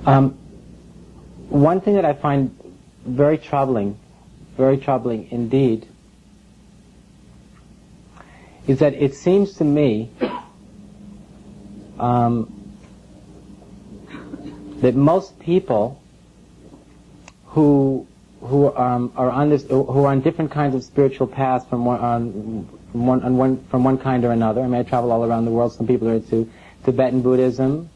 One thing that I find very troubling indeed, is that it seems to me that most people who are on different kinds of spiritual paths from one kind or another. I mean, I travel all around the world. Some people are into Tibetan Buddhism.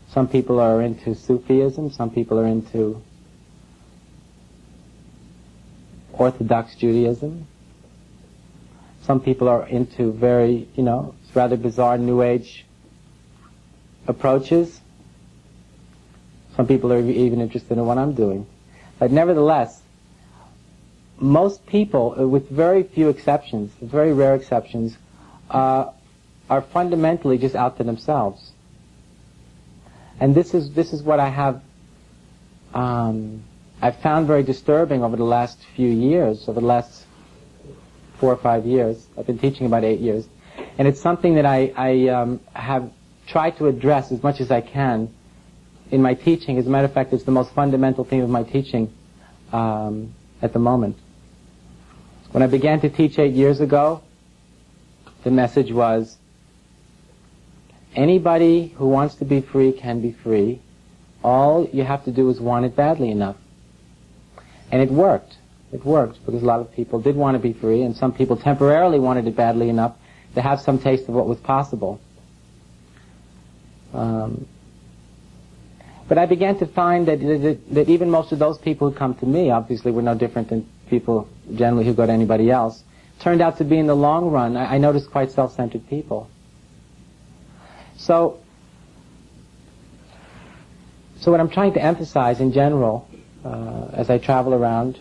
Some people are into Sufism. Some people are into Orthodox Judaism. Some people are into very, rather bizarre New Age approaches. Some people are even interested in what I'm doing. But nevertheless, most people, with very few exceptions, very rare exceptions, are fundamentally just out to themselves. And this is what I've found very disturbing over the last few years, over the last 4 or 5 years. I've been teaching about 8 years. And it's something that I have tried to address as much as I can in my teaching. As a matter of fact, it's the most fundamental theme of my teaching at the moment. When I began to teach 8 years ago, the message was, anybody who wants to be free can be free. All you have to do is want it badly enough. And it worked. It worked because a lot of people did want to be free, and some people temporarily wanted it badly enough to have some taste of what was possible. But I began to find that even most of those people who come to me, obviously we're no different than people generally who go to anybody else, turned out to be in the long run, I noticed, quite self-centered people. So what I'm trying to emphasize in general, as I travel around,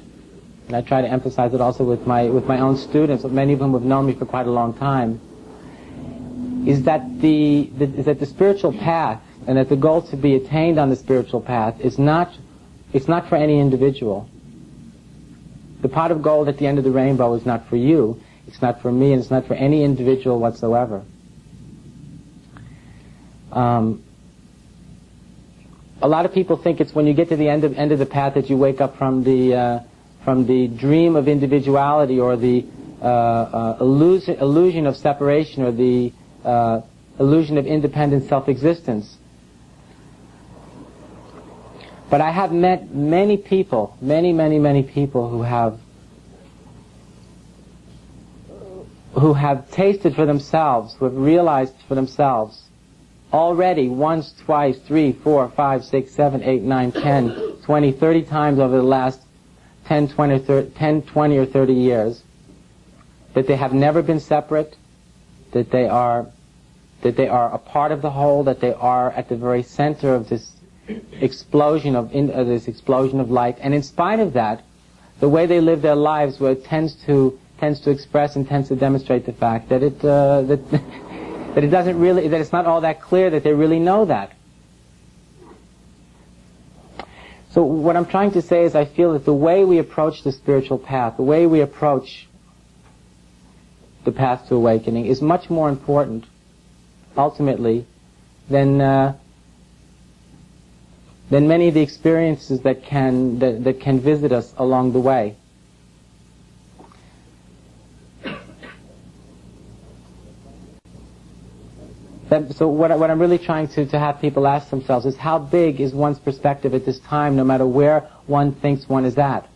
and I try to emphasize it also with my own students, many of whom have known me for quite a long time, is that the spiritual path, and that the goal to be attained on the spiritual path it's not for any individual. The pot of gold at the end of the rainbow is not for you, it's not for me, and it's not for any individual whatsoever. A lot of people think it's when you get to the end of the path that you wake up from the dream of individuality, or the illusion of separation, or the illusion of independent self-existence. But I have met many people, many people who have tasted for themselves, who have realized for themselves already once, twice, 3, 4, 5, 6, 7, 8, 9, 10, 20, 30 times over the last 10, 20, or 30 years, that they have never been separate, that they are a part of the whole, that they are at the very center of this explosion of light, and in spite of that, the way they live their lives tends to express and tends to demonstrate the fact that it's not all that clear that they really know that. So what I'm trying to say is, I feel that the way we approach the spiritual path, the way we approach the path to awakening, is much more important, ultimately, than many of the experiences that can visit us along the way. So what I'm really trying to have people ask themselves is, how big is one's perspective at this time, no matter where one thinks one is at?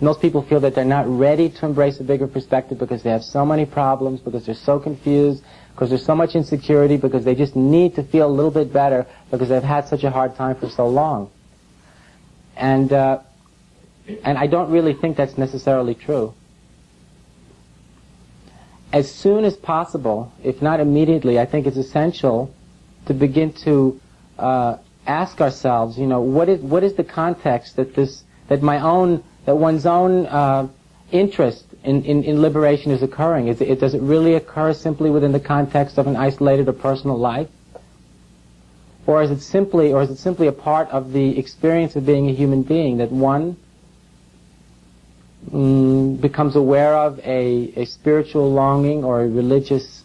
Most people feel that they're not ready to embrace a bigger perspective because they have so many problems, because they're so confused, because there's so much insecurity, because they just need to feel a little bit better because they've had such a hard time for so long. And I don't really think that's necessarily true. As soon as possible, if not immediately, I think it's essential to begin to ask ourselves, what is the context that one's own interest in liberation is occurring? Does it really occur simply within the context of an isolated or personal life? Or is it simply a part of the experience of being a human being, that one becomes aware of a spiritual longing or a religious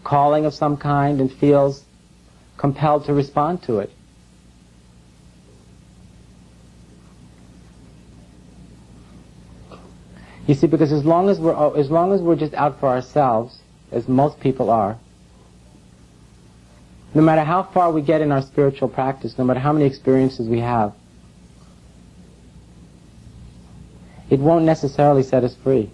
calling of some kind and feels compelled to respond to it? You see, because as long as we're just out for ourselves, as most people are, no matter how far we get in our spiritual practice, no matter how many experiences we have, it won't necessarily set us free.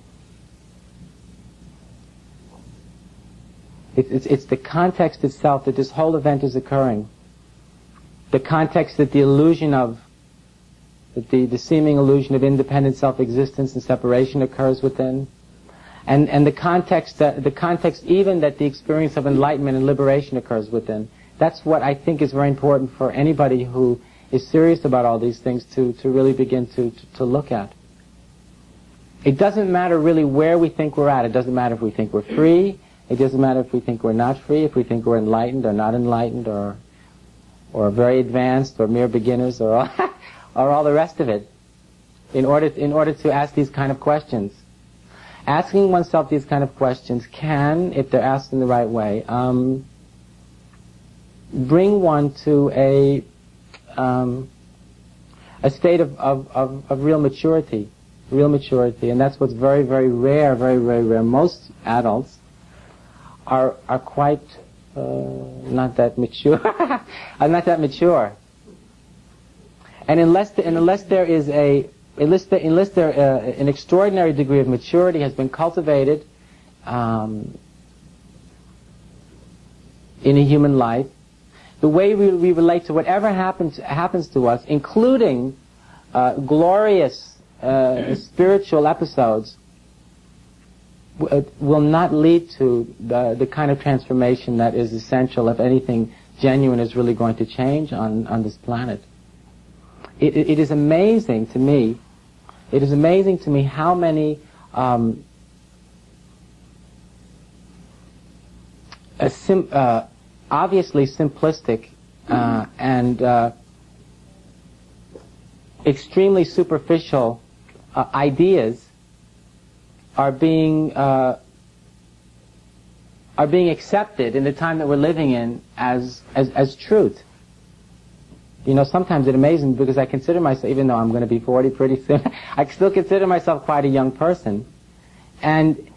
It's the context itself that this whole event is occurring. The context that the illusion of, the seeming illusion of independent self-existence and separation occurs within. And the context even that the experience of enlightenment and liberation occurs within. That's what I think is very important for anybody who is serious about all these things to really begin to look at. It doesn't matter really where we think we're at. It doesn't matter if we think we're free. It doesn't matter if we think we're not free, if we think we're enlightened or not enlightened, or very advanced, or mere beginners, or all the rest of it. In order to ask these kind of questions, asking oneself these kind of questions can, if they're asked in the right way, bring one to a state of real maturity, and that's what's very, very rare, very, very rare. Most adults are quite not that mature, are not that mature. And unless there is an extraordinary degree of maturity has been cultivated in a human life, the way we relate to whatever happens to us, including glorious spiritual episodes, will not lead to the kind of transformation that is essential if anything genuine is really going to change on this planet. It is amazing to me. It is amazing to me how many obviously simplistic and extremely superficial ideas are being accepted in the time that we're living in as truth. You know, sometimes it amazes me because I consider myself, even though I'm going to be 40 pretty soon, I still consider myself quite a young person, and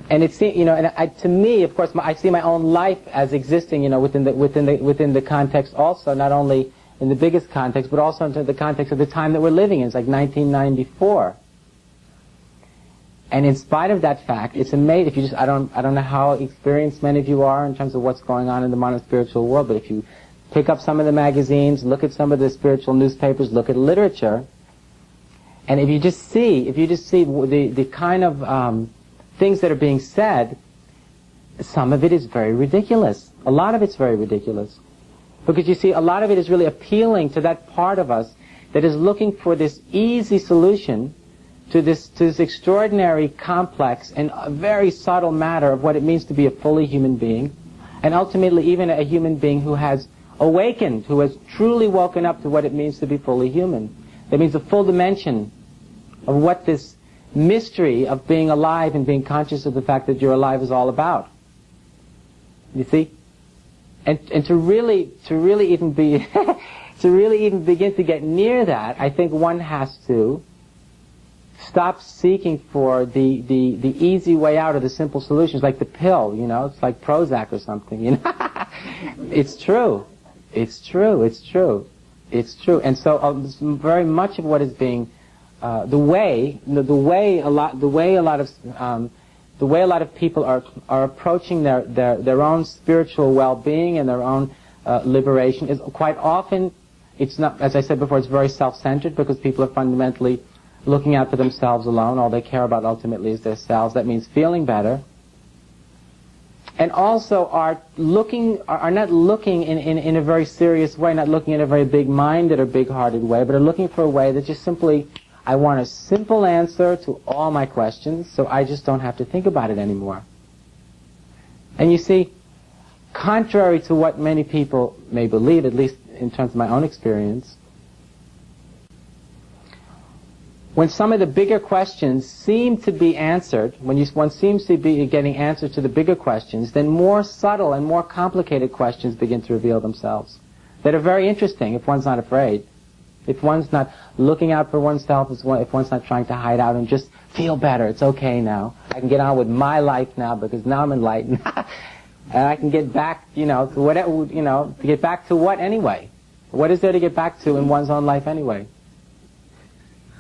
it seems, you know, and to me, of course, I see my own life as existing, you know, within the context also, not only in the biggest context, but also into the context of the time that we're living in. It's like 1994. And in spite of that fact, it's amazing. If you I don't know how experienced many of you are in terms of what's going on in the modern spiritual world, but if you pick up some of the magazines, look at some of the spiritual newspapers, look at literature, and if you just see the kind of things that are being said, some of it is very ridiculous. A lot of it's very ridiculous. Because you see, a lot of it is really appealing to that part of us that is looking for this easy solution to this extraordinary, complex, and very subtle matter of what it means to be a fully human being, and ultimately even a human being who has awakened, who has truly woken up to what it means to be fully human. That means the full dimension of what this mystery of being alive and being conscious of the fact that you're alive is all about. You see? And to really even be to really even begin to get near that, I think one has to stop seeking for the easy way out of the simple solutions, like the pill, you know, it's like Prozac or something, you know. It's true. It's true. It's true. It's true. And so very much of what is being the way a lot of people are approaching their own spiritual well-being and their own liberation is quite often, it's not, as I said before, it's very self-centered, because people are fundamentally looking out for themselves alone. All they care about ultimately is their selves. That means feeling better. And also are not looking in a very serious way, not looking in a very big-minded or big-hearted way, but are looking for a way that just simply, I want a simple answer to all my questions, so I just don't have to think about it anymore. And you see, contrary to what many people may believe, at least in terms of my own experience, when some of the bigger questions seem to be answered, when one seems to be getting answers to the bigger questions, then more subtle and more complicated questions begin to reveal themselves that are very interesting if one's not afraid. if one's not looking out for oneself, if one's not trying to hide out and just feel better, it's okay now. I can get on with my life now because now I'm enlightened. And I can get back, to whatever, to get back to what anyway? What is there to get back to in one's own life anyway?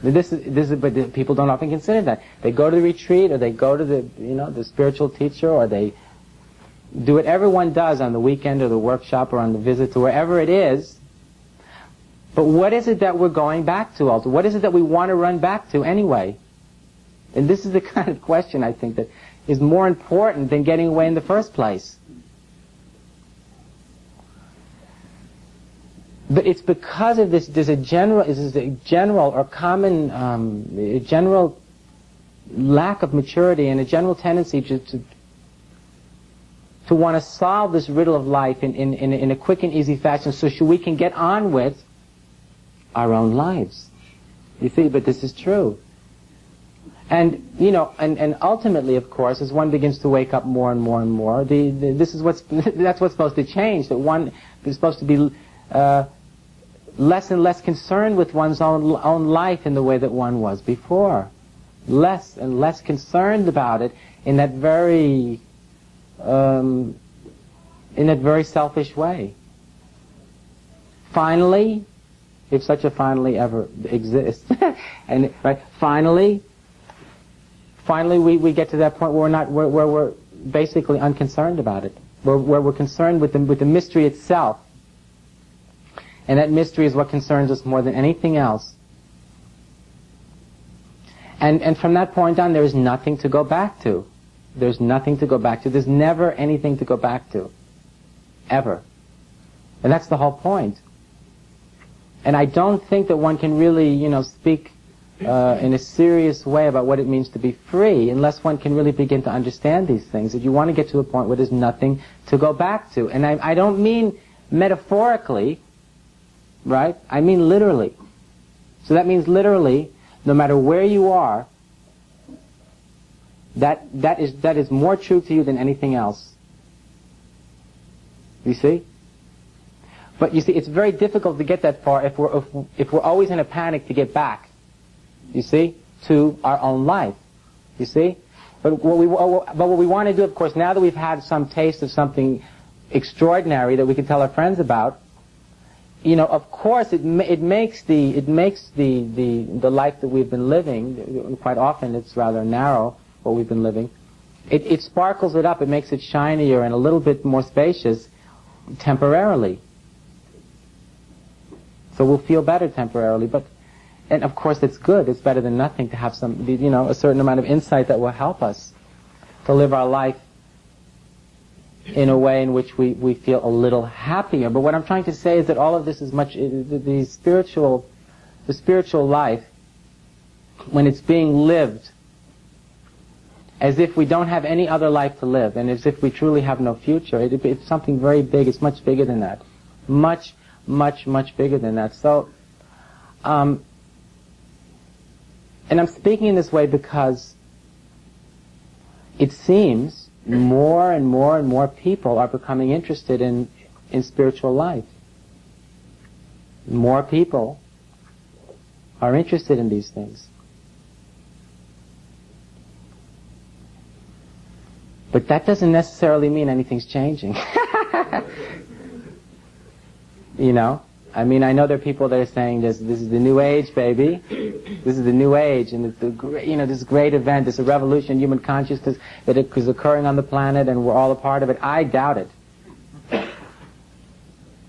But people don't often consider that. They go to the retreat, or they go to the spiritual teacher, or they do whatever one does on the weekend or the workshop or on the visit to wherever it is. But what is it that we're going back to also? What is it that we want to run back to anyway? And this is the kind of question, I think, that is more important than getting away in the first place. But it's because of this. There's a general or common, a general lack of maturity and a general tendency to want to solve this riddle of life in a quick and easy fashion, so we can get on with our own lives. You see, but this is true. And and ultimately, of course, as one begins to wake up more and more and more, that's what's supposed to change. That one is supposed to be less and less concerned with one's own life in the way that one was before. Less and less concerned about it in that very selfish way. Finally, if such a finally ever exists, and right, finally we get to that point where we're basically unconcerned about it, where we're concerned with the mystery itself. And that mystery is what concerns us more than anything else. And from that point on, there is nothing to go back to. There's nothing to go back to. There's never anything to go back to. Ever. And that's the whole point. And I don't think that one can really, speak in a serious way about what it means to be free unless one can really begin to understand these things. That you want to get to a point where there's nothing to go back to. And I don't mean metaphorically, right? I mean literally. So that means literally, no matter where you are, that is more true to you than anything else. You see? But you see, it's very difficult to get that far if we're always in a panic to get back, you see, to our own life. You see? But what we want to do, of course, now that we've had some taste of something extraordinary that we can tell our friends about, of course, it makes the life that we've been living, quite often it's rather narrow, what we've been living, it sparkles it up, it makes it shinier and a little bit more spacious temporarily. So we'll feel better temporarily, and of course it's good, it's better than nothing to have a certain amount of insight that will help us to live our life in a way in which we feel a little happier. But what I'm trying to say is that all of this is the spiritual life, when it's being lived as if we don't have any other life to live, and as if we truly have no future, it's something very big. It's much bigger than that. Much, much, much bigger than that. So, and I'm speaking in this way because it seems more and more and more people are becoming interested in spiritual life. More people are interested in these things. But that doesn't necessarily mean anything's changing. I mean, I know there are people that are saying this is the new age, baby. This is the new age, and it's this great event, this revolution in human consciousness that is occurring on the planet, and we're all a part of it. I doubt it.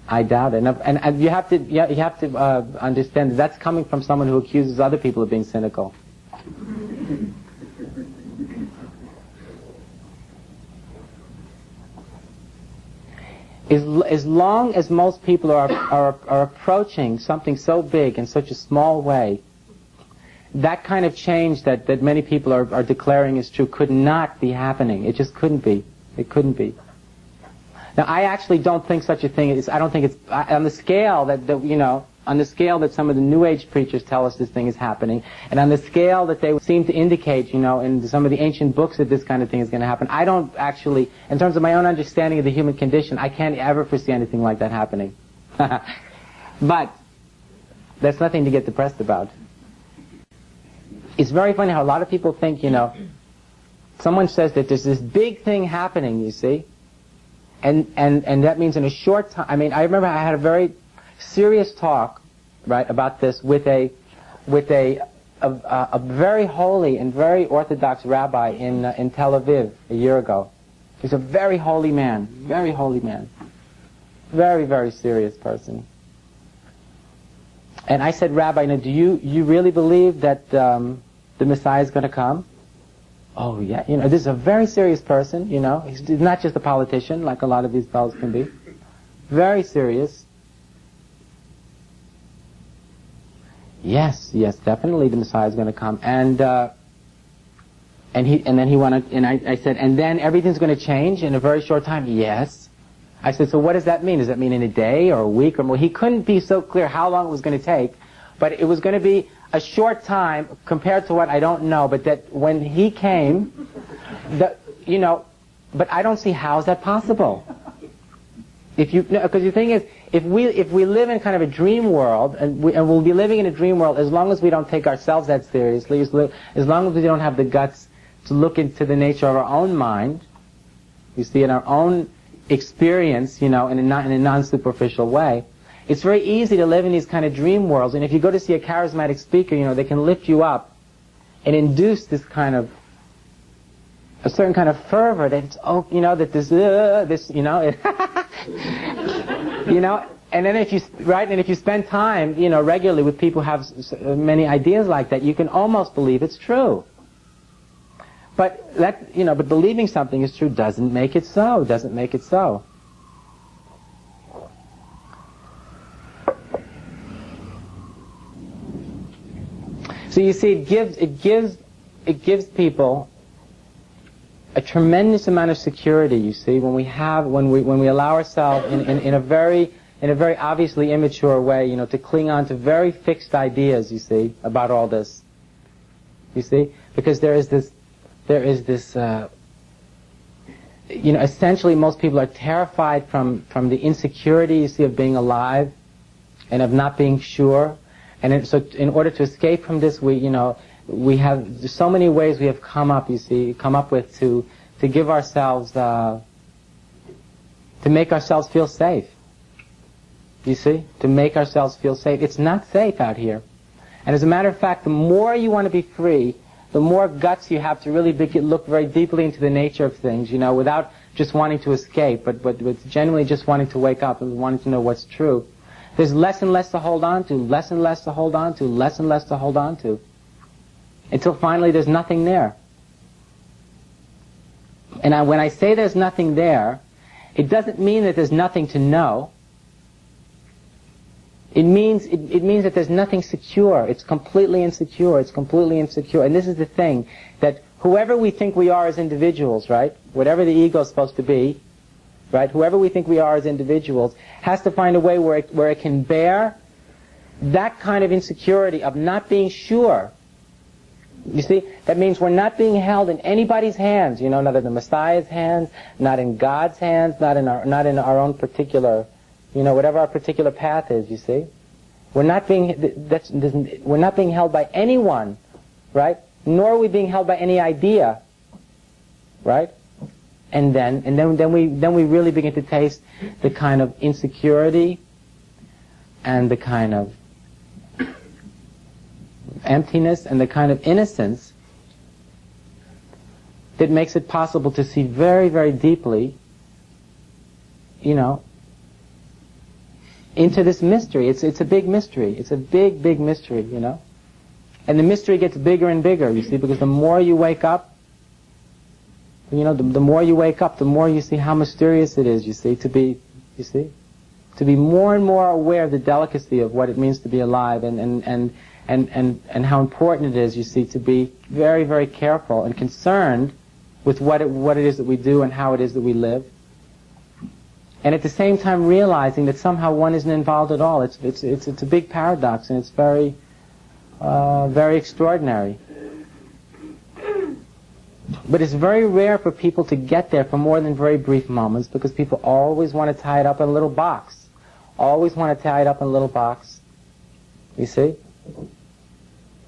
I doubt it. And you have to understand that that's coming from someone who accuses other people of being cynical. As long as most people are approaching something so big in such a small way, that kind of change that many people are declaring is true could not be happening. It just couldn't be. It couldn't be. Now, I actually don't think such a thing is. I don't think it's on the scale on the scale that some of the New Age preachers tell us this thing is happening, and on the scale that they seem to indicate, in some of the ancient books that this kind of thing is going to happen. I don't actually, in terms of my own understanding of the human condition, I can't ever foresee anything like that happening. But That's nothing to get depressed about. It's very funny how a lot of people think, someone says that there's this big thing happening, you see, and that means in a short time. I mean, I remember I had a very serious talk, right, about this with a very holy and very orthodox rabbi in Tel Aviv a year ago. He's a very holy man, very, very serious person. And I said, Rabbi, do you really believe that the Messiah is going to come? Oh yeah, this is a very serious person. He's not just a politician like a lot of these fellows can be. Very serious. Yes, definitely the Messiah is going to come. And then he wanted, and I said, and then everything's going to change in a very short time. Yes. I said, so what does that mean? Does that mean in a day or a week or more? He couldn't be so clear how long it was going to take, but it was going to be a short time compared to what I don't know. But that when he came, but I don't see how is that possible. Because the thing is, if we live in kind of a dream world, and we'll be living in a dream world as long as we don't take ourselves that seriously, as long as we don't have the guts to look into the nature of our own mind, you see, in our own experience, in a non-superficial way, it's very easy to live in these kind of dream worlds. And if you go to see a charismatic speaker, they can lift you up and induce this kind of a certain kind of fervor that that this and then if you spend time regularly with people who have many ideas like that, you can almost believe it's true. But but believing something is true doesn't make it so. So you see, it gives people a tremendous amount of security. You see, when we allow ourselves in a very obviously immature way, to cling on to very fixed ideas. You see, about all this. You see, because there is this. Essentially, most people are terrified from the insecurity, you see, of being alive and of not being sure. And so in order to escape from this, we have so many ways we have come up with to give ourselves, to make ourselves feel safe. You see? To make ourselves feel safe. It's not safe out here. And as a matter of fact, the more you want to be free, the more guts you have to really look very deeply into the nature of things, without just wanting to escape, but genuinely just wanting to wake up and wanting to know what's true. There's less and less to hold on to, less and less to hold on to, less and less to hold on to, until finally there's nothing there. And when I say there's nothing there, it doesn't mean that there's nothing to know. It means that there's nothing secure. It's completely insecure. And this is the thing, that whoever we think we are as individuals, right? Whatever the ego is supposed to be, right? Whoever we think we are as individuals has to find a way where it can bear that kind of insecurity of not being sure. You see, that means we're not being held in anybody's hands, not in the Messiah's hands, not in God's hands, not in our own particular, whatever our particular path is, you see. We're not being held by anyone, right? Nor are we being held by any idea, right? And then we really begin to taste the kind of insecurity and the kind of emptiness and the kind of innocence that makes it possible to see very, very deeply, into this mystery. It's a big mystery. It's a big, big mystery, And the mystery gets bigger and bigger, you see, because the more you wake up, the more you wake up, the more you see how mysterious it is, you see, to be more and more aware of the delicacy of what it means to be alive, and how important it is, you see, to be very, very careful and concerned with what it is that we do and how it is that we live. And at the same time realizing that somehow one isn't involved at all. It's a big paradox, and it's very, very extraordinary. But it's very rare for people to get there for more than very brief moments, because people always want to tie it up in a little box. You see?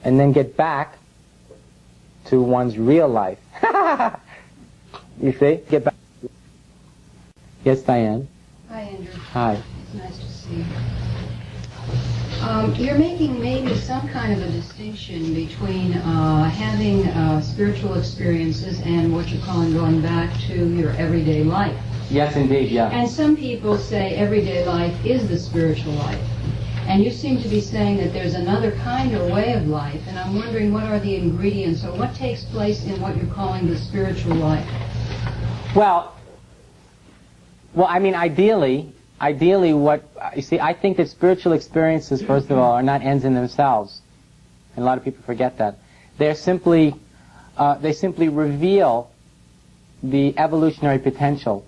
And then get back to one's real life. You see? Get back. Yes, Diane? Hi, Andrew. Hi. It's nice to see you. You're making maybe some kind of a distinction between having spiritual experiences and what you're calling going back to your everyday life. Yes, indeed, yeah. And some people say everyday life is the spiritual life. And you seem to be saying that there's another kind or way of life, and I'm wondering what are the ingredients or what takes place in what you're calling the spiritual life? Well, I mean, ideally, what, you see, I think that spiritual experiences, first of all, are not ends in themselves. And a lot of people forget that. They simply reveal the evolutionary potential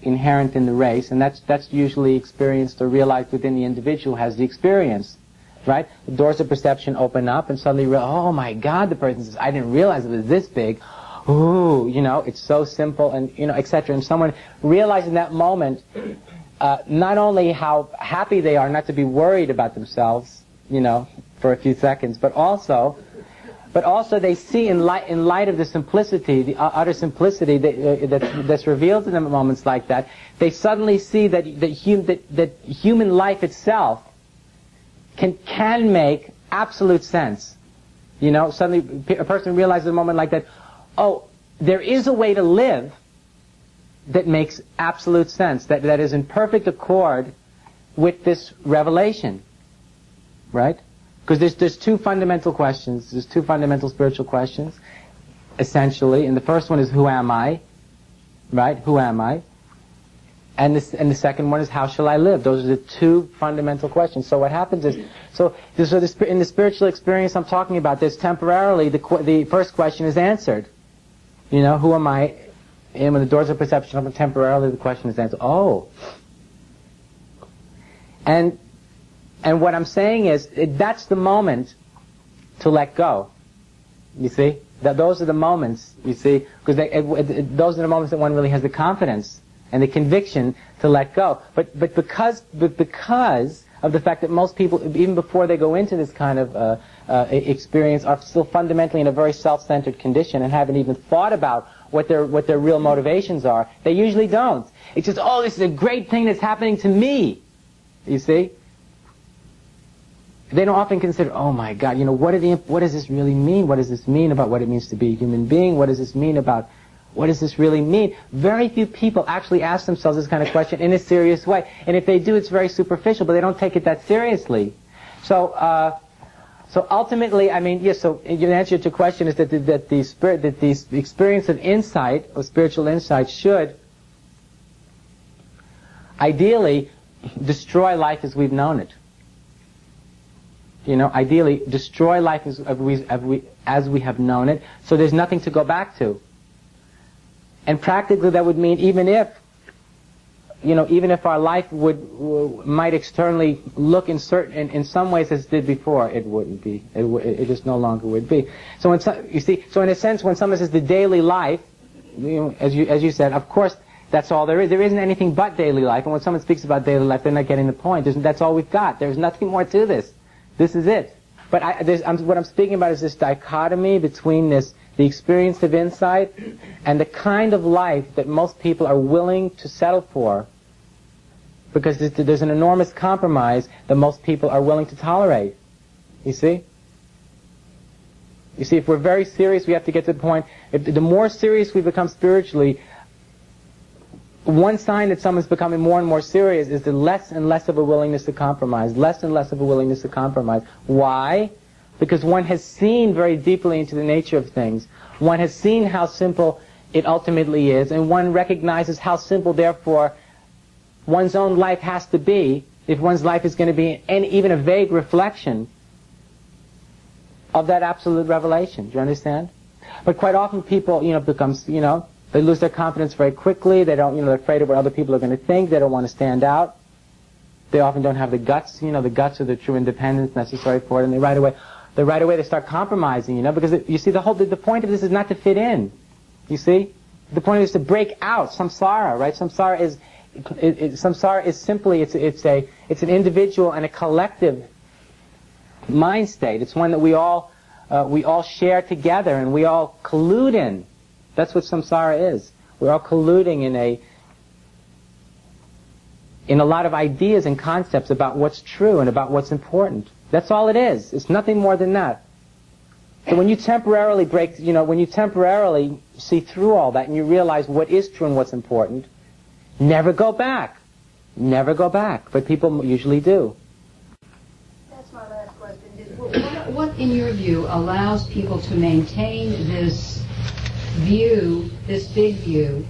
inherent in the race, and that's usually experienced or realized within the individual who has the experience, right? The doors of perception open up, and suddenly, oh my God, the person says, I didn't realize it was this big. Ooh, you know, it's so simple, and, you know, etc. And someone realizing that moment, not only how happy they are not to be worried about themselves, you know, for a few seconds, but also they see in light of the simplicity, the utter simplicity that's revealed in them at moments like that, they suddenly see that human life itself can make absolute sense. You know, suddenly a person realizes at a moment like that, oh, there is a way to live that makes absolute sense, that is in perfect accord with this revelation, right? Because there's two fundamental questions. There's two fundamental spiritual questions, essentially. And the first one is, who am I? Right? Who am I? And the second one is, how shall I live? Those are the two fundamental questions. So what happens is, in the spiritual experience I'm talking about, there's temporarily, the first question is answered. You know, who am I? And when the doors of perception open, temporarily the question is answered. Oh. And what I'm saying is, that's the moment to let go. You see? Those are the moments, you see, because those are the moments that one really has the confidence and the conviction to let go. But because of the fact that most people, even before they go into this kind of experience, are still fundamentally in a very self-centered condition and haven't even thought about what their real motivations are, they usually don't. It's just, oh, this is a great thing that's happening to me. You see? They don't often consider, oh my God, you know, what does this really mean? What does this mean about what it means to be a human being? What does this mean about, what does this really mean? Very few people actually ask themselves this kind of question in a serious way. And if they do, it's very superficial, but they don't take it that seriously. So ultimately, I mean, yes, so your answer to your question is that the experience of insight, or spiritual insight, should ideally destroy life as we've known it. You know, ideally, destroy life as we have known it, so there's nothing to go back to. And practically, that would mean even if our life might externally look in some ways as it did before, it wouldn't be. It just no longer would be. So so in a sense, when someone says the daily life, you know, as you said, of course, that's all there is. There isn't anything but daily life. And when someone speaks about daily life, they're not getting the point. That's all we've got. There's nothing more to this. This is it. But what I'm speaking about is this dichotomy between the experience of insight and the kind of life that most people are willing to settle for, because there's an enormous compromise that most people are willing to tolerate. You see? You see, if we're very serious, we have to get to the point, the more serious we become spiritually, one sign that someone's becoming more and more serious is the less and less of a willingness to compromise. Less and less of a willingness to compromise. Why? Because one has seen very deeply into the nature of things. One has seen how simple it ultimately is, and one recognizes how simple, therefore, one's own life has to be if one's life is going to be even a vague reflection of that absolute revelation. Do you understand? But quite often people, they lose their confidence very quickly. They don't, they're afraid of what other people are going to think. They don't want to stand out. They often don't have the guts, the guts of the true independence necessary for it, and right away they start compromising, because you see the point of this is not to fit in. You see? The point is to break out samsara, right? Samsara is simply it's an individual and a collective mind state. It's one that we all share together and we all collude in. That's what samsara is. We're all colluding in a lot of ideas and concepts about what's true and about what's important. That's all it is. It's nothing more than that. So when you temporarily when you temporarily see through all that and you realize what is true and what's important, never go back. Never go back. But people usually do. That's my last question. What in your view, allows people to maintain this view, this big view,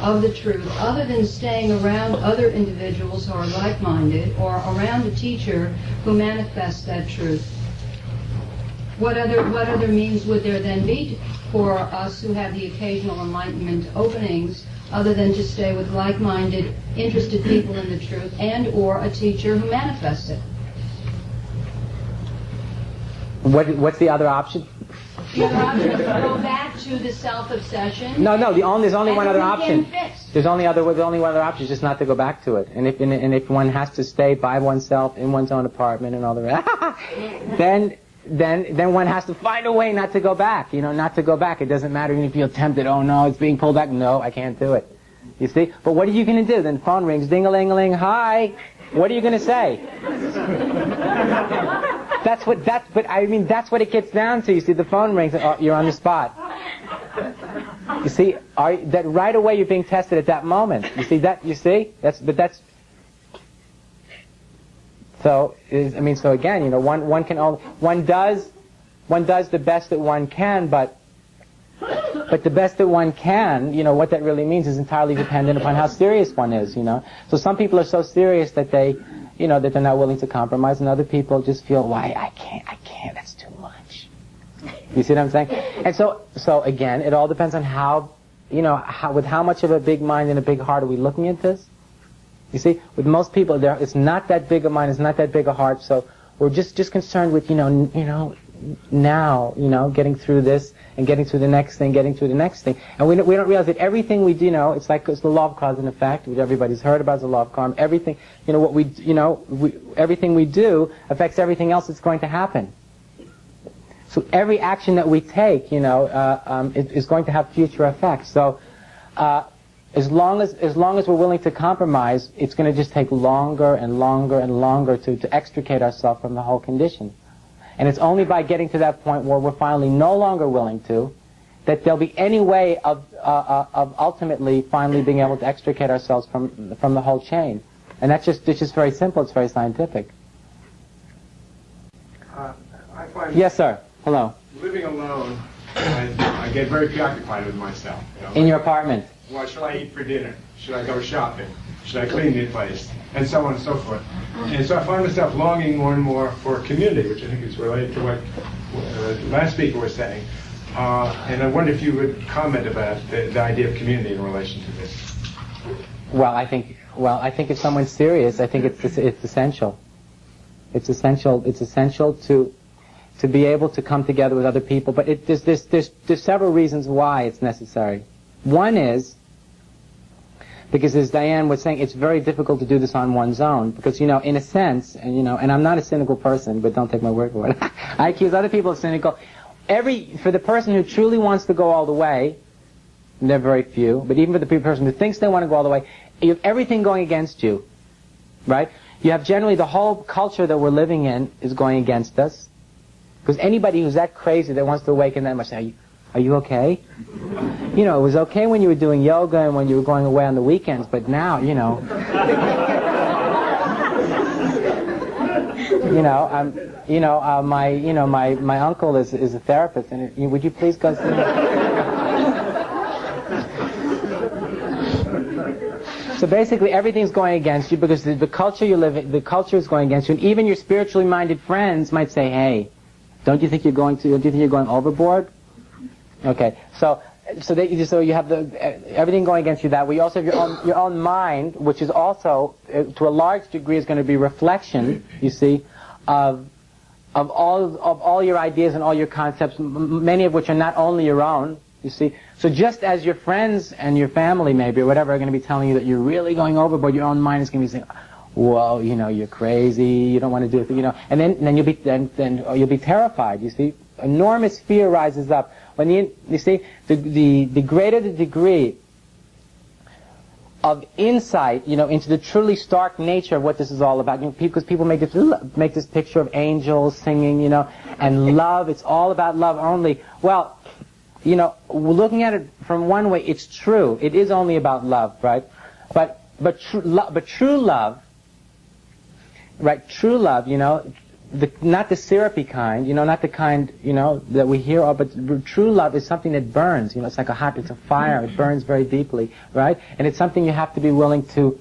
of the truth, other than staying around other individuals who are like-minded or around a teacher who manifests that truth? What other means would there then be for us who have the occasional enlightenment openings other than to stay with like-minded, interested people in the truth and or a teacher who manifests it? What's the other option? The other option is to go back to the self-obsession. No. There's only one other option. There's only one other option, just not to go back to it. And if one has to stay by oneself in one's own apartment and all the rest, then one has to find a way not to go back. Not to go back. It doesn't matter even if you're tempted. Oh no, it's being pulled back. No, I can't do it. You see? But what are you going to do? Then the phone rings. Ding-a-ling-a-ling. Hi. What are you going to say? That's what it gets down to. You see, the phone rings, you're on the spot. You see, that right away you're being tested at that moment. You see that? You see? So again, one does the best that one can, but the best that one can, what that really means is entirely dependent upon how serious one is, So some people are so serious that they, that they're not willing to compromise, and other people just feel, why, I can't, that's too much. You see what I'm saying? And so again, it all depends on how, with how much of a big mind and a big heart are we looking at this? You see, with most people, it's not that big a mind, it's not that big a heart, so we're just concerned with, now, getting through this, and getting through the next thing, And we don't realize that everything we do, it's the law of cause and effect, which everybody's heard about, is the law of karma. Everything, everything we do affects everything else that's going to happen. So every action that we take, is going to have future effects. So, as long as we're willing to compromise, it's going to just take longer and longer and longer to extricate ourselves from the whole condition. And it's only by getting to that point where we're finally no longer willing to, that there'll be any way of ultimately finally being able to extricate ourselves from the whole chain. And it's just very simple. It's very scientific. I find yes, sir. Hello. Living alone, I get very preoccupied with myself. In your apartment. What should I eat for dinner? Should I go shopping? Should I clean the place? And so on and so forth. And so I find myself longing more and more for community, which I think is related to what the last speaker was saying. And I wonder if you would comment about the idea of community in relation to this. Well, I think if someone's serious, I think it's essential. It's essential to be able to come together with other people. But there's several reasons why it's necessary. One is because, as Diane was saying, it's very difficult to do this on one's own. Because, in a sense, and I'm not a cynical person, but don't take my word for it. I accuse other people of cynical. For the person who truly wants to go all the way, and there are very few, but even for the person who thinks they want to go all the way, you have everything going against you, right? You have generally the whole culture that we're living in is going against us. Because anybody who's that crazy that wants to awaken that much, say, are you okay? It was okay when you were doing yoga and when you were going away on the weekends, but now, my uncle is a therapist, and would you please go see him? So basically, everything's going against you because the culture you live in, the culture is going against you, and even your spiritually minded friends might say, "Hey, don't you think you're going overboard?" Okay, so you have everything going against you that way. You also have your own mind, which is also to a large degree is going to be reflection, you see, of all your ideas and all your concepts, many of which are not only your own, you see. So just as your friends and your family maybe or whatever are going to be telling you that you're really going overboard, your own mind is going to be saying, whoa, you're crazy, you don't want to do it, and then you'll be terrified, you see. Enormous fear rises up. When you see, the greater the degree of insight, into the truly stark nature of what this is all about, because people make this picture of angels singing, and love, it's all about love only. Well, looking at it from one way, it's true. It is only about love, right? But true love, right? True love, not the syrupy kind, not the kind, that we hear of, but true love is something that burns, it's like it's a fire, it burns very deeply, right? And it's something you have to be willing to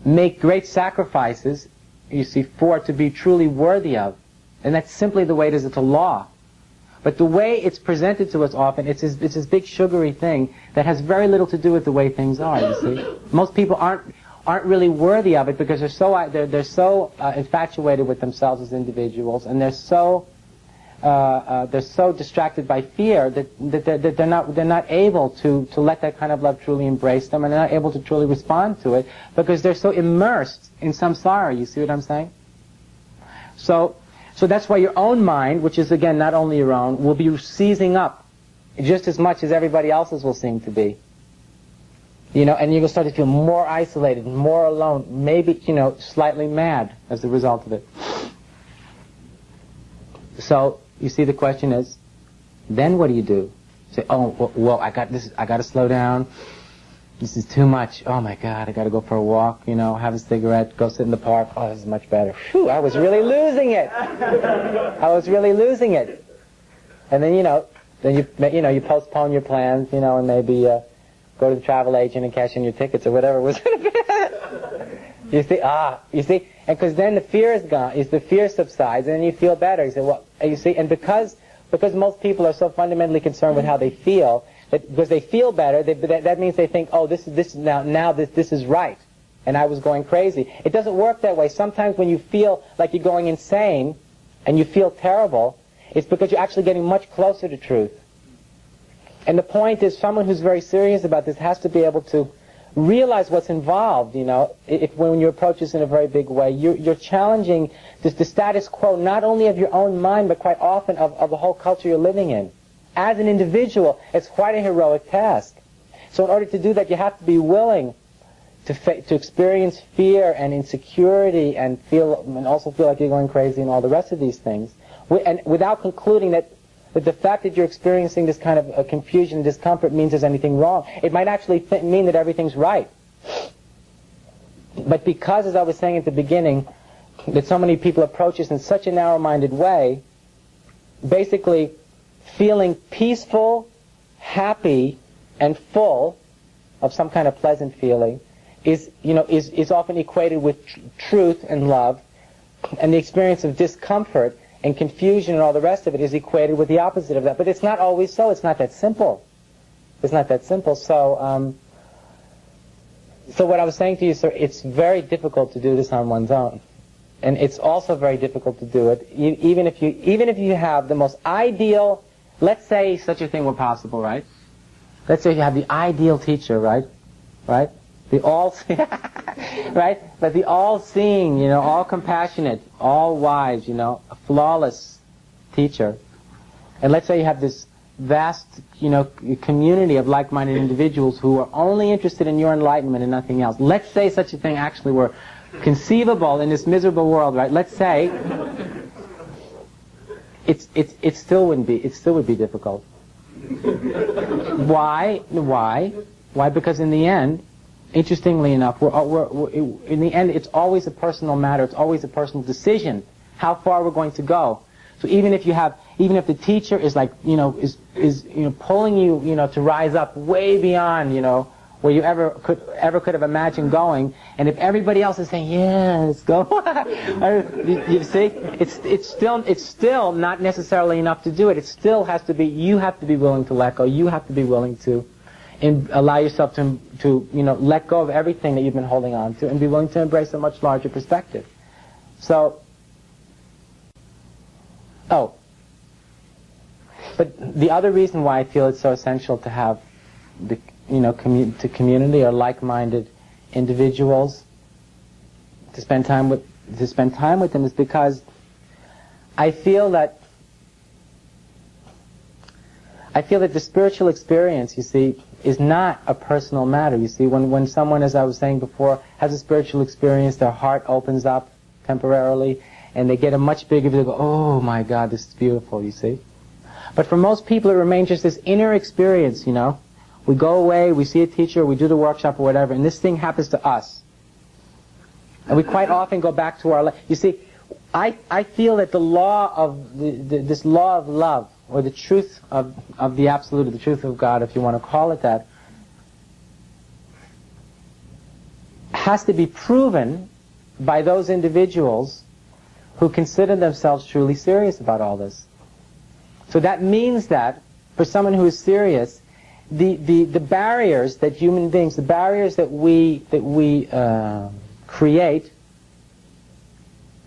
make great sacrifices, you see, for to be truly worthy of. And that's simply the way it is. It's a law. But the way it's presented to us often, it's this big sugary thing that has very little to do with the way things are, you see. Most people aren't really worthy of it because they're so infatuated with themselves as individuals, and they're so distracted by fear that they're not able to let that kind of love truly embrace them, and they're not able to truly respond to it because they're so immersed in samsara. You see what I'm saying? So that's why your own mind, which is again not only your own, will be seizing up just as much as everybody else's will seem to be. And you're going to start to feel more isolated, more alone, maybe, slightly mad as a result of it. So, you see, the question is, then what do you do? Say, oh, whoa, I got to slow down. This is too much. Oh my God, I got to go for a walk, have a cigarette, go sit in the park. Oh, this is much better. Phew, I was really losing it. And then, you postpone your plans, and maybe, go to the travel agent and cash in your tickets or whatever it was going to be. You see, and because then the fear is gone, the fear subsides, and then you feel better. You say, well, you see, and because most people are so fundamentally concerned with how they feel, because they feel better, that means they think, oh, this is right, and I was going crazy. It doesn't work that way. Sometimes when you feel like you're going insane and you feel terrible, it's because you're actually getting much closer to truth. And the point is, someone who's very serious about this has to be able to realize what's involved, when you approach this in a very big way. You're challenging the status quo, not only of your own mind, but quite often of the whole culture you're living in. As an individual, it's quite a heroic task. So in order to do that, you have to be willing to experience fear and insecurity and also feel like you're going crazy and all the rest of these things, and without concluding that the fact that you're experiencing this kind of confusion and discomfort means there's anything wrong. It might actually mean that everything's right. But because, as I was saying at the beginning, that so many people approach this in such a narrow-minded way, basically feeling peaceful, happy, and full of some kind of pleasant feeling is often equated with truth and love, and the experience of discomfort and confusion and all the rest of it is equated with the opposite of that. But it's not always so. It's not that simple. So, so what I was saying to you, sir, it's very difficult to do this on one's own. And it's also very difficult to do it, even if you have the most ideal, let's say such a thing were possible, right? Let's say you have the ideal teacher, right? The all, right? But the all-seeing, all compassionate, all wise, a flawless teacher. And let's say you have this vast, community of like-minded individuals who are only interested in your enlightenment and nothing else. Let's say such a thing actually were conceivable in this miserable world, right? Let's say it still would be difficult. Why? Because in the end, interestingly enough, in the end, it's always a personal matter. It's always a personal decision how far we're going to go. So even if the teacher is like, is pulling you, to rise up way beyond, where you ever could have imagined going, and if everybody else is saying, yes, go, you see, it's still not necessarily enough to do it. It still has to be, you have to be willing to let go. You have to be willing to allow yourself to let go of everything that you've been holding on to and be willing to embrace a much larger perspective. So, but the other reason why I feel it's so essential to have to community or like-minded individuals to spend time with them is because I feel that the spiritual experience, you see, is not a personal matter. You see, when someone, as I was saying before, has a spiritual experience, their heart opens up temporarily, and they get a much bigger view. They go, oh my God, this is beautiful, you see. But for most people, it remains just this inner experience, you know. We go away, we see a teacher, we do the workshop or whatever, and this thing happens to us. And we quite often go back to our life. You see, I feel that the law of this law of love, or the truth of the absolute, or the truth of God, if you want to call it that, has to be proven by those individuals who consider themselves truly serious about all this. So that means that for someone who is serious, the barriers that human beings, the barriers that we create,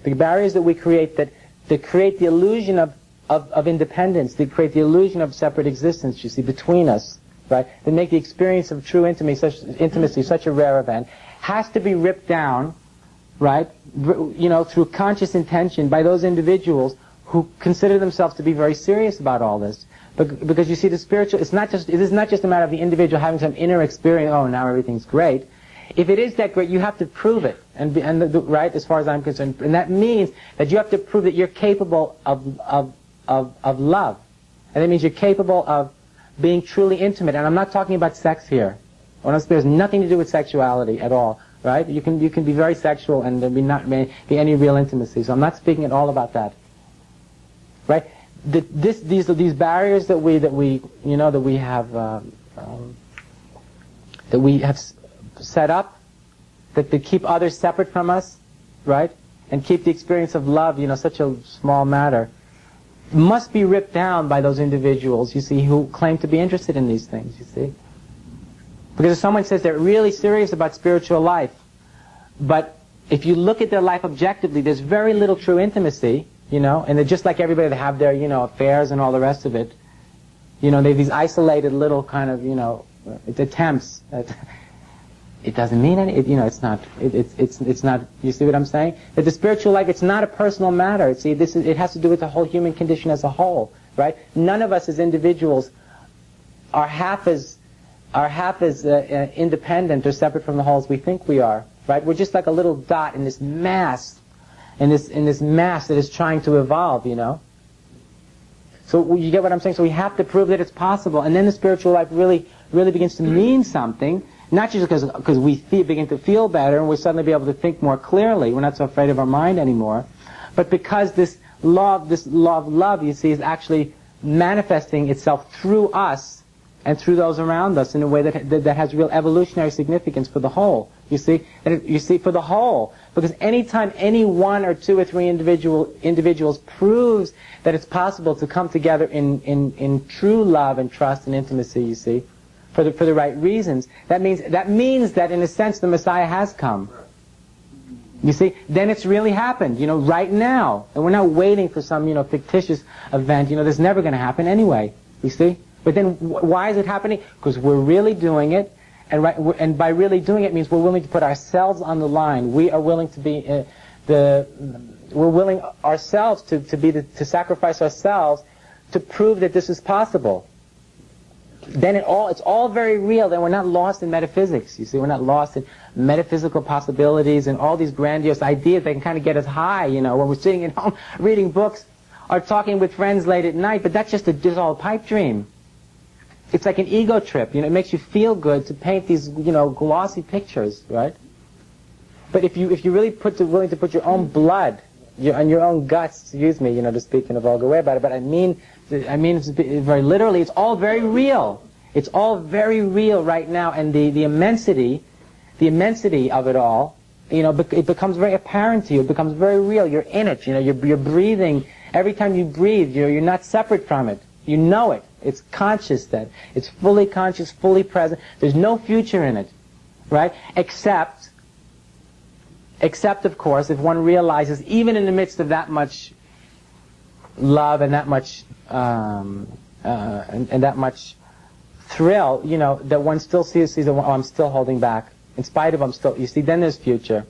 the barriers that we create that create the illusion of independence, they create the illusion of separate existence, you see, between us, right? That make the experience of true intimacy such a rare event, has to be ripped down, right? You know, through conscious intention by those individuals who consider themselves to be very serious about all this. Because you see, the spiritual, it is not just a matter of the individual having some inner experience, oh, now everything's great. If it is that great, you have to prove it, right, as far as I'm concerned. And that means that you have to prove that you're capable of love. And that means you're capable of being truly intimate. And I'm not talking about sex here. There's nothing to do with sexuality at all, right? You can be very sexual and there not be any real intimacy. So I'm not speaking at all about that, right? These barriers that we have set up, that keep others separate from us, right, and keep the experience of love, you know, such a small matter, must be ripped down by those individuals, you see, who claim to be interested in these things, you see. Because if someone says they're really serious about spiritual life, but if you look at their life objectively, there's very little true intimacy, you know, and they're just like everybody, they have their, you know, affairs and all the rest of it. You know, they have these isolated little kind of, you know, attempts. It doesn't mean any, you know, it's not, you see what I'm saying? That the spiritual life, it's not a personal matter. See, it has to do with the whole human condition as a whole, right? None of us as individuals are half as independent or separate from the whole as we think we are, right? We're just like a little dot in this mass, in this mass that is trying to evolve, you know? So you get what I'm saying? So we have to prove that it's possible, and then the spiritual life really begins to mean something, not just because we begin to feel better and we suddenly be able to think more clearly, we're not so afraid of our mind anymore, but because this law of love, you see, is actually manifesting itself through us and through those around us in a way that has real evolutionary significance for the whole. You see, for the whole. Because anytime any one or two or three individuals proves that it's possible to come together in true love and trust and intimacy, you see, for the right reasons, that means that in a sense the Messiah has come. You see, then it's really happened, you know, right now. And we're not waiting for some, you know, fictitious event, you know, that's never going to happen anyway, you see. But then why is it happening? Because we're really doing it, and by really doing it means we're willing to put ourselves on the line. We are willing to be we're willing ourselves to sacrifice ourselves to prove that this is possible. Then it's all very real. Then we're not lost in metaphysics. You see, we're not lost in metaphysical possibilities and all these grandiose ideas that can kind of get us high. You know, when we're sitting at home reading books or talking with friends late at night. But that's just a pipe dream. It's like an ego trip, you know. It makes you feel good to paint these, you know, glossy pictures, right? But if you really willing to put your own blood and your own guts, excuse me, you know, to speak in a vulgar way about it, but I mean very literally, it's all very real. It's all very real right now, and the immensity of it all, you know, it becomes very apparent to you. It becomes very real. You're in it, you know. You're breathing. Every time you breathe, you're not separate from it. You know it. It's conscious then. It's fully conscious, fully present. There's no future in it, right? Except of course, if one realizes, even in the midst of that much love and that much and that much thrill, you know, that one still sees that, oh, I'm still holding back. In spite of, I'm still, you see, then there's future.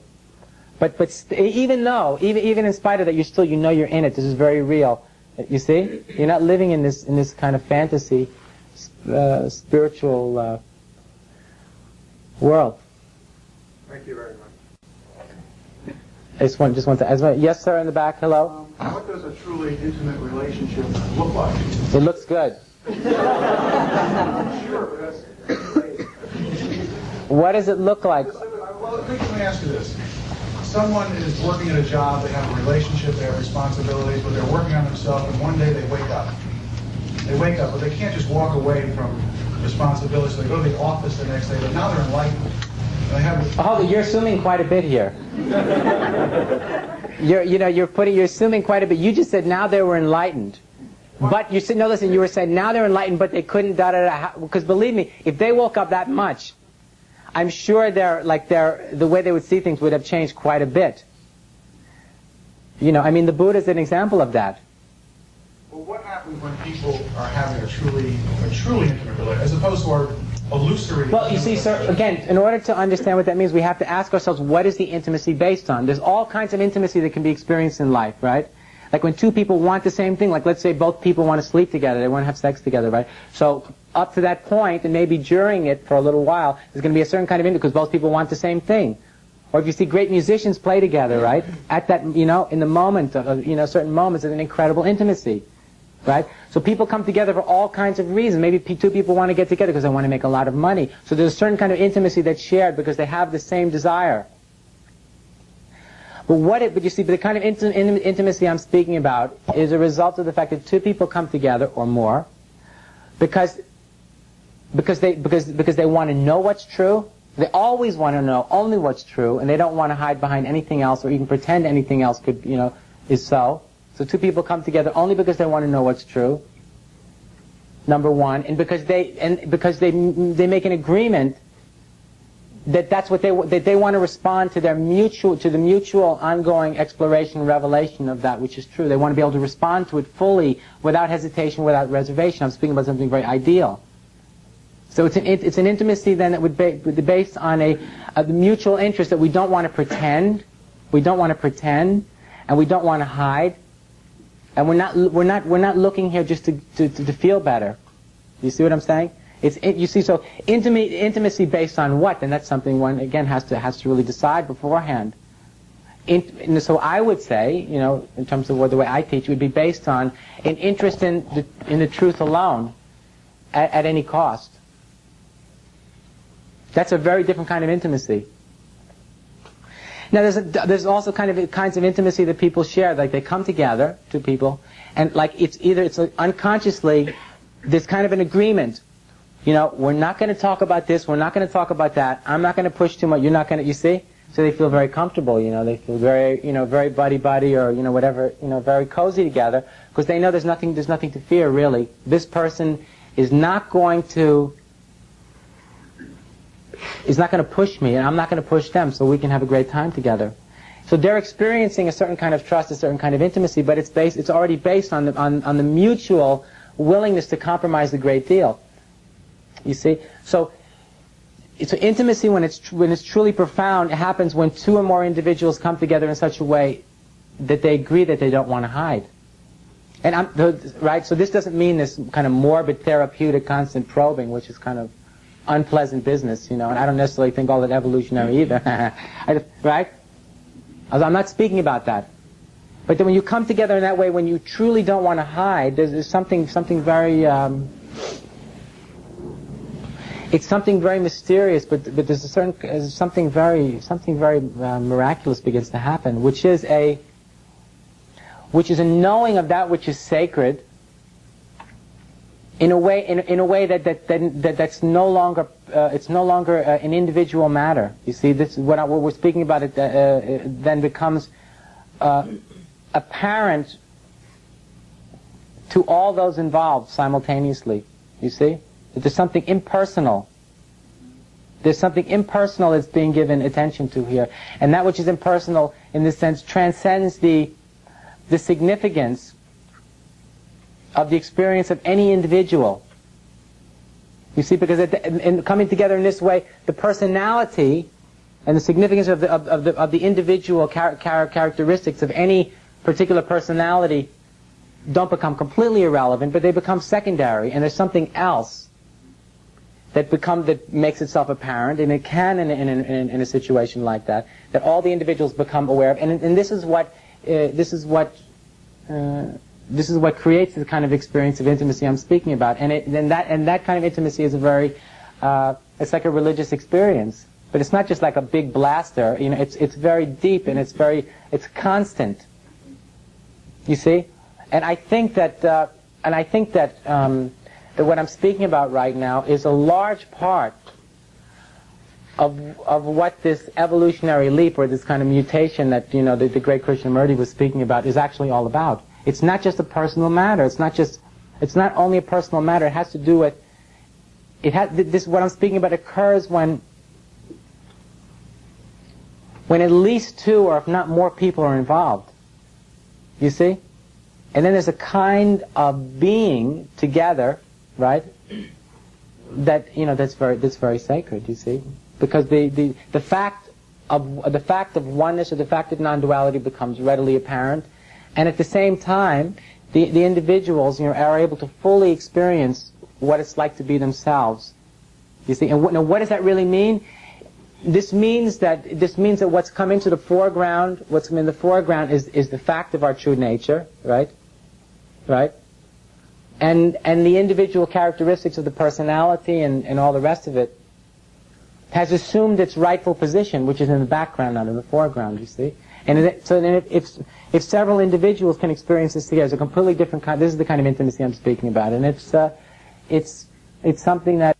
Even in spite of that, you know you're in it. This is very real. You see, you're not living in this kind of fantasy, spiritual world. Thank you very much. Just one second. Yes, sir, in the back. Hello. What does a truly intimate relationship look like? It looks good. Sure, but that's What does it look like? Well, let me ask you this. Someone is working at a job, they have a relationship, they have responsibilities, but they're working on themselves, and one day they wake up. They wake up, but they can't just walk away from responsibilities. So they go to the office the next day, but now they're enlightened. And they have You're assuming quite a bit here. You're assuming quite a bit. You just said now they were enlightened. But you said, no, listen, you were saying now they're enlightened, but they couldn't, because believe me, if they woke up that much, I'm sure the way they would see things would have changed quite a bit. The Buddha's an example of that. Well, what happens when people are having a truly intimate relationship, as opposed to our illusory... Well, you see, sir, again, in order to understand what that means, we have to ask ourselves, what is the intimacy based on? There's all kinds of intimacy that can be experienced in life, right? Like when two people want the same thing, like let's say both people want to sleep together, they want to have sex together, right? So up to that point, and maybe during it for a little while, there's going to be a certain kind of intimacy because both people want the same thing. Or if you see great musicians play together, right? At that, in the moment of, certain moments, there's an incredible intimacy, right? So people come together for all kinds of reasons. Maybe two people want to get together because they want to make a lot of money. So there's a certain kind of intimacy that's shared because they have the same desire. But you see, the kind of intimacy I'm speaking about is a result of the fact that two people come together or more because they want to know what's true. They always want to know only what's true, and they don't want to hide behind anything else or even pretend anything else is so. So two people come together only because they want to know what's true. Number one, and because they make an agreement that's what they want to respond to the mutual ongoing exploration and revelation of that which is true. They want to be able to respond to it fully, without hesitation, without reservation. I'm speaking about something very ideal. So it's an intimacy then that would be based on a mutual interest that we don't want to pretend, and we don't want to hide, and we're not looking here just to feel better. You see what I'm saying? So intimacy based on what? And that's something one again has to really decide beforehand. So I would say, in terms of the way I teach, it would be based on an interest in the truth alone, at any cost. That's a very different kind of intimacy. Now there's also kinds of intimacy that people share, like they come together, two people, and like it's unconsciously there's kind of an agreement. We're not going to talk about this, we're not going to talk about that, I'm not going to push too much, you're not going to, you see? So they feel very comfortable, they feel very, very buddy-buddy or, whatever, very cozy together, because they know there's nothing to fear, really. This person is not going to push me, and I'm not going to push them, so we can have a great time together. So they're experiencing a certain kind of trust, a certain kind of intimacy, but it's already based on the mutual willingness to compromise a great deal. You see, so intimacy when it's truly profound, it happens when two or more individuals come together in such a way that they agree that they don't want to hide. And right. So this doesn't mean this kind of morbid, therapeutic, constant probing, which is kind of unpleasant business, And I don't necessarily think all that evolutionary either, right? I'm not speaking about that. But then when you come together in that way, when you truly don't want to hide, there's something very. It's something very mysterious, but there's something very miraculous begins to happen, which is a knowing of that which is sacred in a way that's no longer it's no longer an individual matter. You see, this what we're speaking about it then becomes apparent to all those involved simultaneously. You see. There's something impersonal. There's something impersonal that's being given attention to here. And that which is impersonal, in this sense, transcends the significance of the experience of any individual. You see, because in coming together in this way, the personality and the significance of the individual characteristics of any particular personality don't become completely irrelevant, but they become secondary, and there's something else that makes itself apparent, and it can in a situation like that all the individuals become aware of, and this is what creates the kind of experience of intimacy I'm speaking about, and that kind of intimacy is it's like a religious experience, but it's not just like a big blaster. It's very deep, and it's constant. You see, and I think that that what I'm speaking about right now is a large part of what this evolutionary leap, or this kind of mutation that the great Krishnamurti was speaking about, is actually all about. It's not just a personal matter. It's not only a personal matter. It has to do with what I'm speaking about occurs when at least two, or if not more, people are involved. You see? And then there's a kind of being together, right? That's very sacred. You see, because the fact of oneness, or the fact of non-duality, becomes readily apparent, and at the same time, the individuals are able to fully experience what it's like to be themselves. You see, and what does that really mean? This means that what's come into the foreground, what's in the foreground is the fact of our true nature, right? Right? And the individual characteristics of the personality and all the rest of it has assumed its rightful position, which is in the background, not in the foreground, you see? And so then if several individuals can experience this together, it's a completely different kind. This is the kind of intimacy I'm speaking about, and it's something that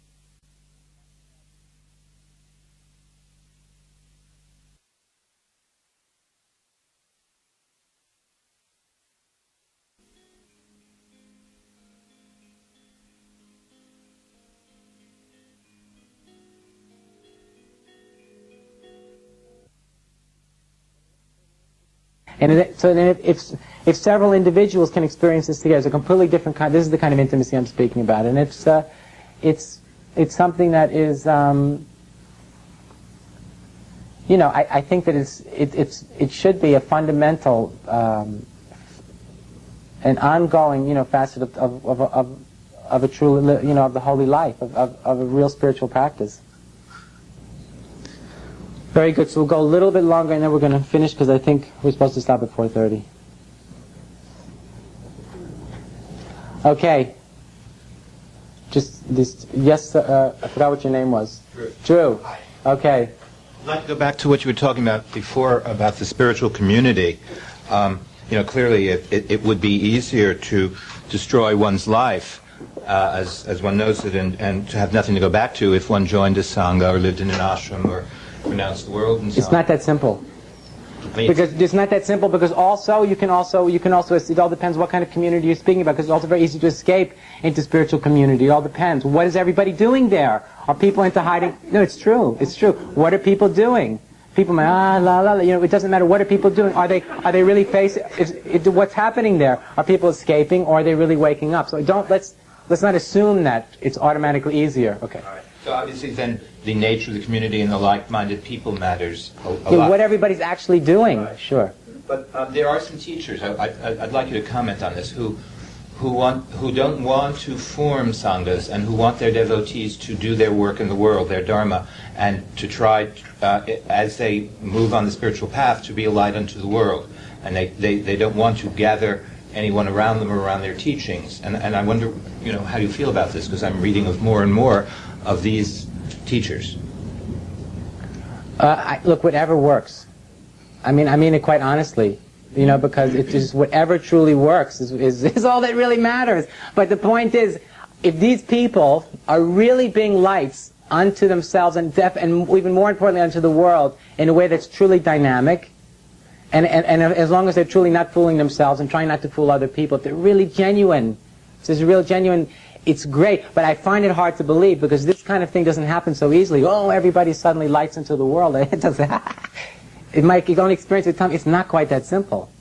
so then if several individuals can experience this together, it's a completely different kind. This is the kind of intimacy I'm speaking about, and it's something that is I think that it should be a fundamental an ongoing facet of a true of the holy life of a real spiritual practice. Very good. So we'll go a little bit longer, and then we're going to finish, because I think we're supposed to stop at 4:30. Okay. Just this. Yes. I forgot what your name was. Drew. Hi. Okay. I'd like to go back to what you were talking about before about the spiritual community. Clearly it would be easier to destroy one's life, as one knows it, and to have nothing to go back to if one joined a sangha or lived in an ashram or renounced the world and so on. It's not that simple. Because it's not that simple. Because you can also. It all depends what kind of community you're speaking about. Because it's also very easy to escape into spiritual community. It all depends. What is everybody doing there? Are people into hiding? No, it's true. It's true. What are people doing? People may it doesn't matter. What are people doing? Are they really facing? What's happening there? Are people escaping, or are they really waking up? So let's not assume that it's automatically easier. Okay. All right. So obviously then the nature of the community and the like-minded people matters a lot. What everybody's actually doing. Right. Sure. But there are some teachers, I'd like you to comment on this, who don't want to form sanghas and who want their devotees to do their work in the world, their dharma, and to try, as they move on the spiritual path, to be a light unto the world. And they don't want to gather anyone around them or around their teachings. And I wonder, how you feel about this, because I'm reading of more and more of these teachers. Look, whatever works. I mean it quite honestly, because it's just whatever truly works is all that really matters. But the point is, if these people are really being lights unto themselves and even more importantly unto the world in a way that's truly dynamic, and as long as they're truly not fooling themselves and trying not to fool other people, if they're really genuine, it's great. But I find it hard to believe, because this kind of thing doesn't happen so easily. Oh, everybody suddenly lights into the world. It doesn't. You can only experience it with time. It's not quite that simple.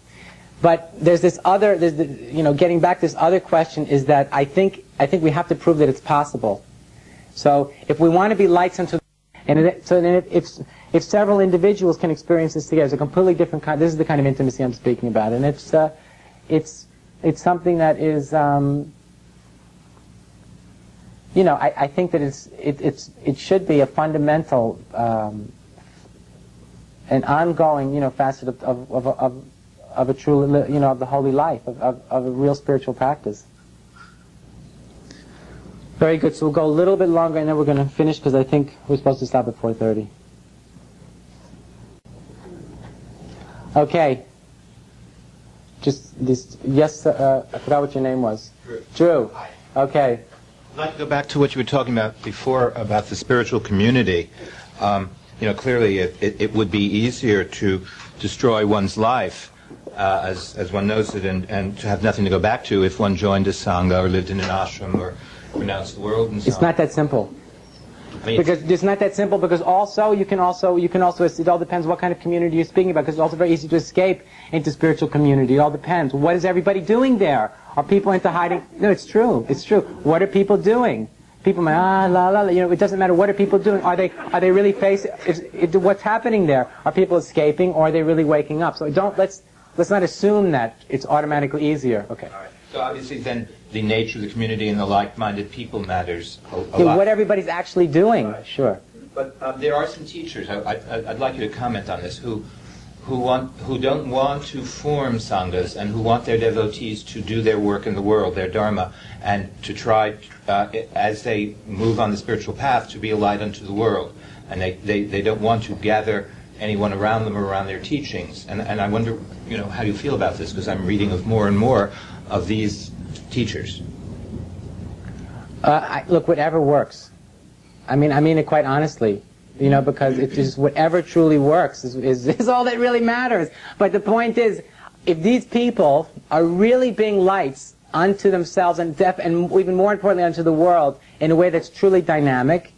But there's this other, getting back to this other question is that I think we have to prove that it's possible. So if we want to be lights unto, so then if several individuals can experience this together, it's a completely different kind. This is the kind of intimacy I'm speaking about, and it's something that is, you know, I think that it should be a fundamental, an ongoing, you know, facet of a true, you know, of the holy life, of a real spiritual practice. Very good. So we'll go a little bit longer, and then we're going to finish because I think we're supposed to stop at 4:30. Okay. Just this. Yes, I forgot what your name was. Drew. Hi. Okay. I'd like to go back to what you were talking about before about the spiritual community. You know, clearly it would be easier to destroy one's life, as one knows it, and to have nothing to go back to if one joined a sangha or lived in an ashram or renounced the world and so on. It's not that simple. I mean, Because it's not that simple. Because also you can also it all depends what kind of community you're speaking about. Because it's also very easy to escape into spiritual community. It all depends. What is everybody doing there? Are people into hiding? No, it's true. It's true. What are people doing? People may la la. You know, it doesn't matter. What are people doing? Are they really facing? What's happening there? Are people escaping, or are they really waking up? So let's not assume that it's automatically easier. Okay. all right. So obviously then the nature of the community and the like-minded people matters a lot. What everybody's actually doing. Right. Sure. But there are some teachers, I'd like you to comment on this, who don't want to form sanghas and who want their devotees to do their work in the world, their dharma, and to try, as they move on the spiritual path, to be a light unto the world. And they don't want to gather anyone around them or around their teachings. And I wonder, you know, how you feel about this, because I'm reading of more and more of these teachers. Look, whatever works. I mean it quite honestly, you know, because it is whatever truly works is all that really matters. But the point is, if these people are really being lights unto themselves and even more importantly unto the world in a way that's truly dynamic,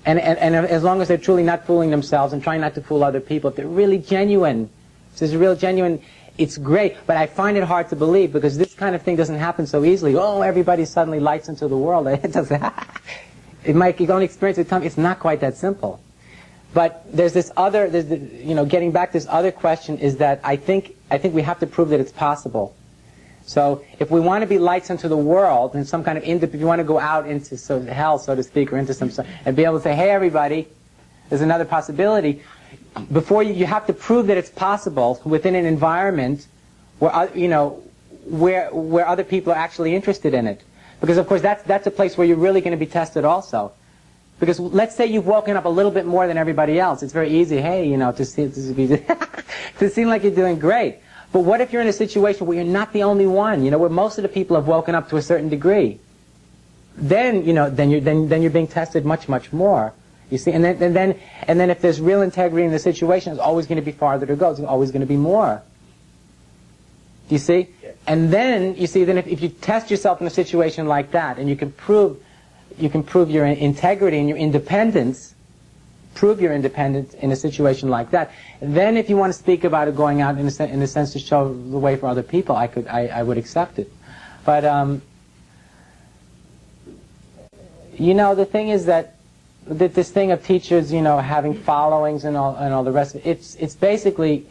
and as long as they're truly not fooling themselves and trying not to fool other people, if they're really genuine, if there's a real genuine, it's great. But I find it hard to believe because this kind of thing doesn't happen so easily. Oh, everybody suddenly lights into the world. It doesn't. It might, you don't experience it. It's not quite that simple. But there's this other, you know, getting back to this other question is that I think we have to prove that it's possible. So if we want to be lights unto the world in some kind of, if you want to go out into hell, so to speak, or into some, and be able to say, hey everybody, there's another possibility. Before you have to prove that it's possible within an environment where, you know, where other people are actually interested in it. Because of course that's a place where you're really going to be tested also. Because let's say you've woken up a little bit more than everybody else. It's very easy, hey, you know, to seem like you're doing great. But what if you're in a situation where you're not the only one, you know, where most of the people have woken up to a certain degree? Then, you know, then you're being tested much, much more. You see, and then if there's real integrity in the situation, there's always going to be farther to go. There's always going to be more. Do you see? Yeah. And then you see, then if you test yourself in a situation like that, and you can prove your integrity and your independence, prove your independence in a situation like that. Then, if you want to speak about it going out in a sense to show the way for other people, I would accept it. But you know, the thing is that this thing of teachers, you know, having followings and all the rest of it, it's basically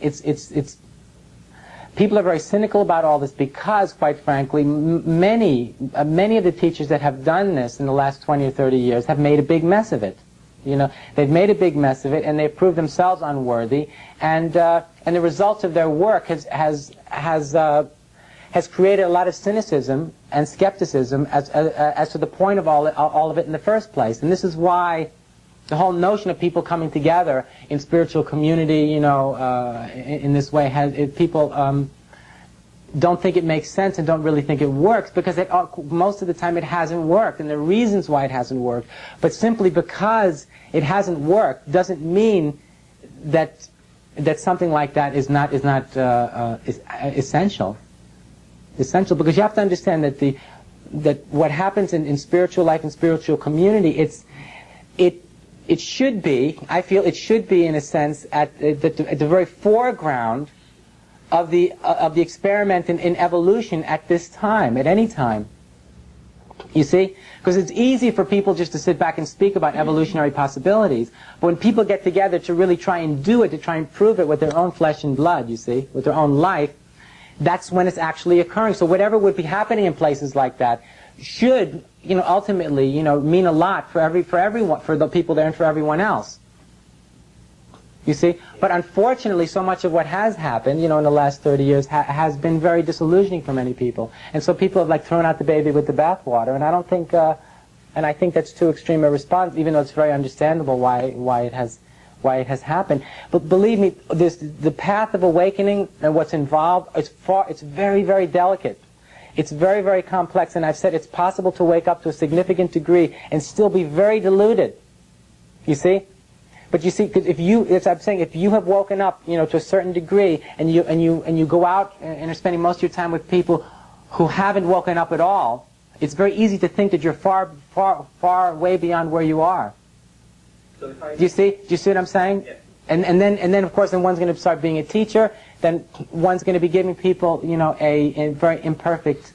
people are very cynical about all this because, quite frankly, many of the teachers that have done this in the last 20 or 30 years have made a big mess of it. You know, they've made a big mess of it, and they've proved themselves unworthy, and the results of their work has created a lot of cynicism and skepticism as to the point of all of it in the first place. And this is why the whole notion of people coming together in spiritual community, you know, in this way, people don't think it makes sense and don't really think it works because most of the time it hasn't worked, and there are reasons why it hasn't worked. But simply because it hasn't worked doesn't mean that something like that is not essential. Essential, because you have to understand that what happens in spiritual life and spiritual community, it should be, I feel it should be in a sense at the very foreground of the experiment in evolution at this time, at any time. You see? Because it's easy for people just to sit back and speak about evolutionary possibilities, but when people get together to really try and do it, to try and prove it with their own flesh and blood, you see, with their own life, that's when it's actually occurring. So whatever would be happening in places like that should, ultimately, mean a lot for everyone, for the people there and for everyone else. You see? But unfortunately, so much of what has happened, in the last 30 years has been very disillusioning for many people. And so people have thrown out the baby with the bathwater, and I don't think, and I think that's too extreme a response, even though it's very understandable why it has happened. But believe me, the path of awakening and what's involved, it's very, very delicate. It's very, very complex, and I've said it's possible to wake up to a significant degree and still be very deluded. You see? But you see, because as I'm saying, if you have woken up, to a certain degree, and you go out and are spending most of your time with people who haven't woken up at all, it's very easy to think that you're far, far, far way beyond where you are. Do you see what I'm saying? Yeah. And then of course, then one's going to start being a teacher. Then one's going to be giving people, a very imperfect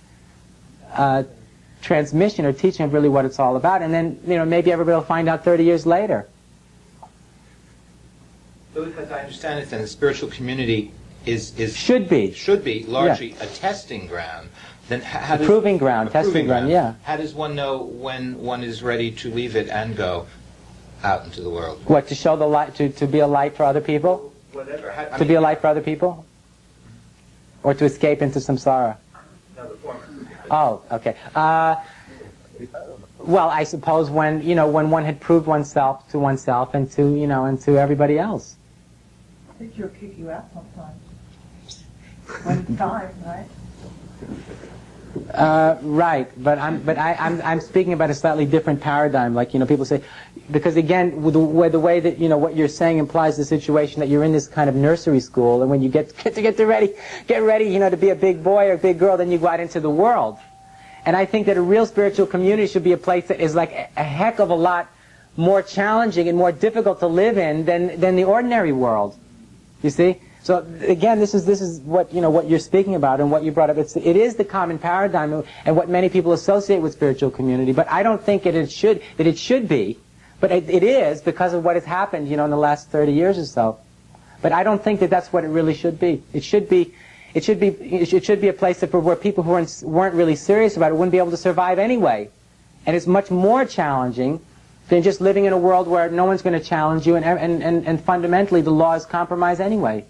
transmission or teaching of really what it's all about. And then, maybe everybody will find out 30 years later. So as I understand it, then the spiritual community should be largely a testing ground. Then a proving ground, testing ground. Yeah. How does one know when one is ready to leave it and go out into the world? What, to show the light, to be a light for other people? Whatever. To be a light for other people? Or to escape into samsara? No, the former. Oh, okay. Well, I suppose when one had proved oneself to oneself and to everybody else. I think she'll kick you out sometimes. When it's time, right? Right, but I'm speaking about a slightly different paradigm. People say, because again, the way that what you're saying implies the situation that you're in this kind of nursery school, and when you get ready, to be a big boy or a big girl, then you go out into the world. And I think that a real spiritual community should be a place that is a heck of a lot more challenging and more difficult to live in than the ordinary world. You see? So again, this is what what you're speaking about and what you brought up. It is the common paradigm and what many people associate with spiritual community. But I don't think that it should be. But it is because of what has happened, in the last 30 years or so. But I don't think that that's what it really should be. It should be a place where people who weren't really serious about it wouldn't be able to survive anyway. And it's much more challenging than just living in a world where no one's going to challenge you, and fundamentally the law is compromised anyway.